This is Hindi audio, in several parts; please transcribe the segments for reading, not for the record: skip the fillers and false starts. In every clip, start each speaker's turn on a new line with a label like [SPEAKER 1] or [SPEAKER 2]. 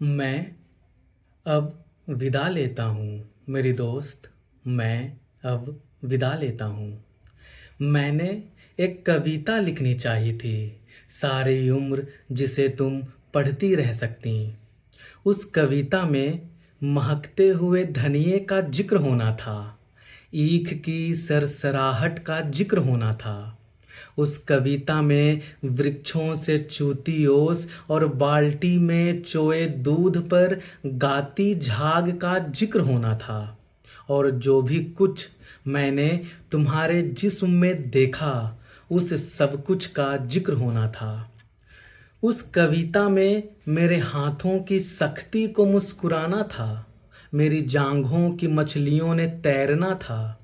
[SPEAKER 1] मैं अब विदा लेता हूँ मेरी दोस्त। मैं अब विदा लेता हूँ। मैंने एक कविता लिखनी चाहिए थी, सारी उम्र जिसे तुम पढ़ती रह सकती। उस कविता में महकते हुए धनिये का जिक्र होना था, ईख की सरसराहट का जिक्र होना था। उस कविता में वृक्षों से चूती ओस और बाल्टी में चोए दूध पर गाती झाग का जिक्र होना था। और जो भी कुछ मैंने तुम्हारे जिस्म में देखा, उस सब कुछ का जिक्र होना था। उस कविता में मेरे हाथों की सख्ती को मुस्कुराना था, मेरी जांघों की मछलियों ने तैरना था,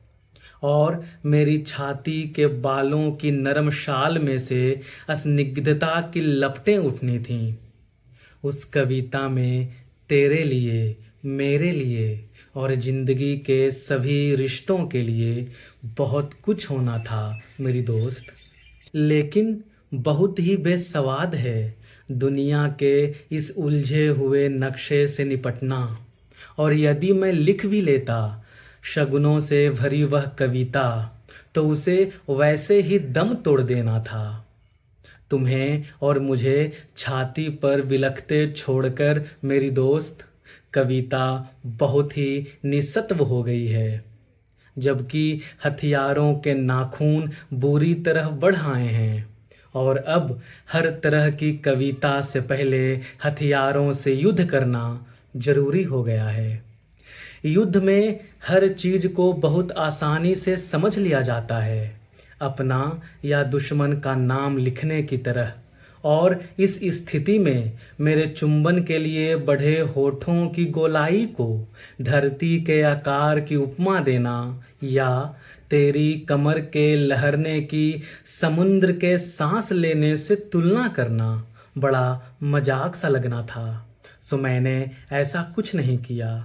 [SPEAKER 1] और मेरी छाती के बालों की नरम शाल में से स्निग्धता की लपटें उठनी थीं। उस कविता में तेरे लिए, मेरे लिए और जिंदगी के सभी रिश्तों के लिए बहुत कुछ होना था मेरी दोस्त। लेकिन बहुत ही बेसवाद है दुनिया के इस उलझे हुए नक्शे से निपटना। और यदि मैं लिख भी लेता शगुनों से भरी वह कविता, तो उसे वैसे ही दम तोड़ देना था। तुम्हें और मुझे छाती पर बिलखते छोड़कर मेरी दोस्त, कविता बहुत ही निस्सत्व हो गई है। जबकि हथियारों के नाखून बुरी तरह बढ़ आए हैं, और अब हर तरह की कविता से पहले हथियारों से युद्ध करना जरूरी हो गया है। युद्ध में हर चीज को बहुत आसानी से समझ लिया जाता है, अपना या दुश्मन का नाम लिखने की तरह। और इस स्थिति में मेरे चुंबन के लिए बढ़े होठों की गोलाई को धरती के आकार की उपमा देना, या तेरी कमर के लहरने की समुद्र के सांस लेने से तुलना करना बड़ा मजाक सा लगना था। सो मैंने ऐसा कुछ नहीं किया।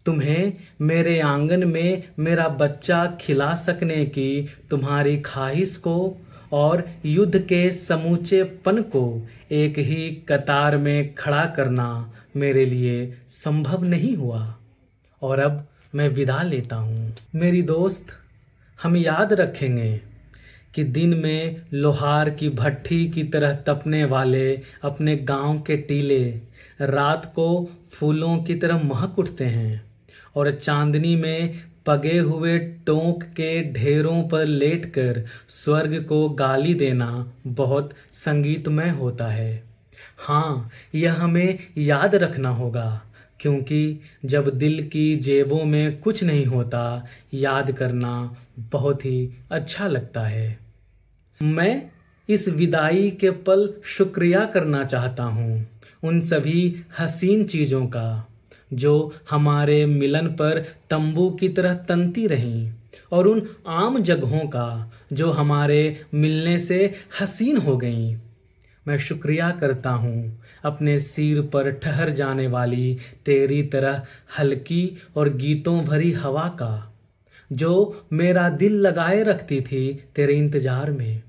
[SPEAKER 1] तुम्हें मेरे आंगन में मेरा बच्चा खिला सकने की तुम्हारी ख्वाहिश को और युद्ध के समूचे पन को एक ही कतार में खड़ा करना मेरे लिए संभव नहीं हुआ। और अब मैं विदा लेता हूँ मेरी दोस्त। हम याद रखेंगे कि दिन में लोहार की भट्ठी की तरह तपने वाले अपने गांव के टीले रात को फूलों की तरह महक उठते हैं, और चांदनी में पगे हुए टोंक के ढेरों पर लेटकर स्वर्ग को गाली देना बहुत संगीतमय होता है। हाँ, यह हमें याद रखना होगा, क्योंकि जब दिल की जेबों में कुछ नहीं होता, याद करना बहुत ही अच्छा लगता है। मैं इस विदाई के पल शुक्रिया करना चाहता हूँ उन सभी हसीन चीज़ों का जो हमारे मिलन पर तंबू की तरह तनती रहीं, और उन आम जगहों का जो हमारे मिलने से हसीन हो गईं। मैं शुक्रिया करता हूँ अपने सिर पर ठहर जाने वाली तेरी तरह हल्की और गीतों भरी हवा का, जो मेरा दिल लगाए रखती थी तेरे इंतजार में।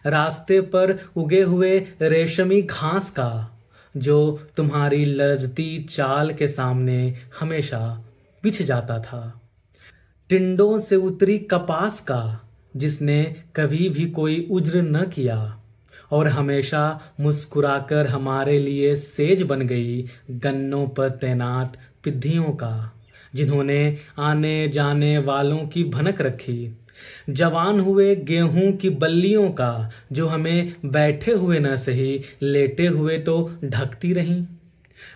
[SPEAKER 1] रास्ते पर उगे हुए रेशमी घास का, जो तुम्हारी लरजती चाल के सामने हमेशा बिछ जाता था। टिंडों से उतरी कपास का, जिसने कभी भी कोई उज्र न किया और हमेशा मुस्कुराकर हमारे लिए सेज बन गई गन्नों पर तैनात पिद्धियों का, जिन्होंने आने जाने वालों की भनक रखी। जवान हुए गेहूं की बल्लियों का, जो हमें बैठे हुए न सही लेटे हुए तो ढकती रहीं।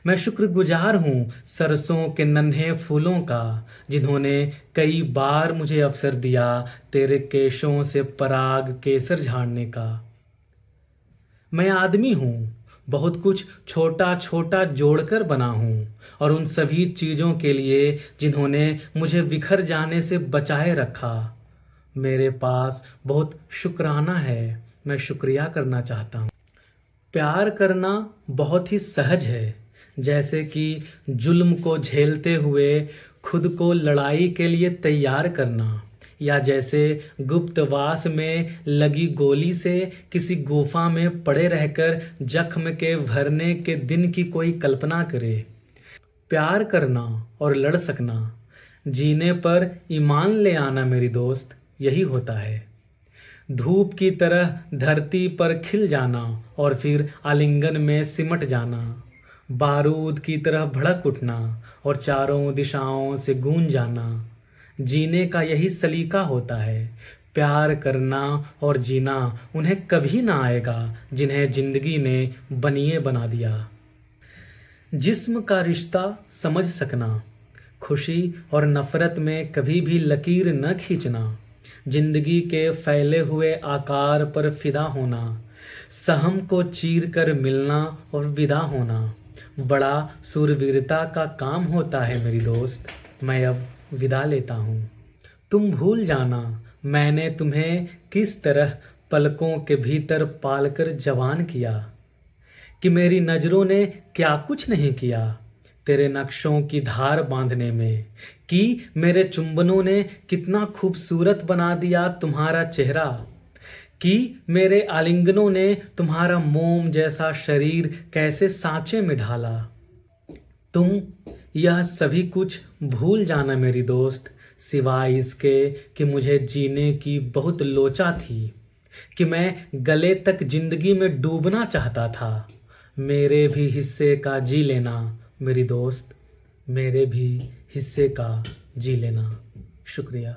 [SPEAKER 1] मैं शुक्रगुजार हूँ सरसों के नन्हे फूलों का, जिन्होंने कई बार मुझे अवसर दिया तेरे केशों से पराग केसर झाड़ने का। मैं आदमी हूँ, बहुत कुछ छोटा छोटा जोड़कर बना हूँ, और उन सभी चीज़ों के लिए जिन्होंने मुझे बिखर जाने से बचाए रखा, मेरे पास बहुत शुक्राना है। मैं शुक्रिया करना चाहता हूँ। प्यार करना बहुत ही सहज है, जैसे कि जुल्म को झेलते हुए खुद को लड़ाई के लिए तैयार करना, या जैसे गुप्तवास में लगी गोली से किसी गुफा में पड़े रहकर जख्म के भरने के दिन की कोई कल्पना करे। प्यार करना और लड़ सकना, जीने पर ईमान ले आना मेरी दोस्त, यही होता है। धूप की तरह धरती पर खिल जाना और फिर आलिंगन में सिमट जाना, बारूद की तरह भड़क उठना और चारों दिशाओं से गूंज जाना, जीने का यही सलीका होता है। प्यार करना और जीना उन्हें कभी ना आएगा जिन्हें जिंदगी ने बनिए बना दिया। जिस्म का रिश्ता समझ सकना, खुशी और नफरत में कभी भी लकीर न खींचना, जिंदगी के फैले हुए आकार पर फिदा होना, सहम को चीर कर मिलना और विदा होना, बड़ा सूरवीरता का काम होता है मेरी दोस्त। मैं अब विदा लेता हूँ। तुम भूल जाना मैंने तुम्हें किस तरह पलकों के भीतर पालकर जवान किया, कि मेरी नज़रों ने क्या कुछ नहीं किया तेरे नक्शों की धार बांधने में, कि मेरे चुंबनों ने कितना खूबसूरत बना दिया तुम्हारा चेहरा, कि मेरे आलिंगनों ने तुम्हारा मोम जैसा शरीर कैसे सांचे में ढाला। तुम यह सभी कुछ भूल जाना मेरी दोस्त, सिवाय इसके कि मुझे जीने की बहुत लोचा थी, कि मैं गले तक जिंदगी में डूबना चाहता था। मेरे भी हिस्से का जी लेना मेरी दोस्त, मेरे भी हिस्से का जी लेना। शुक्रिया।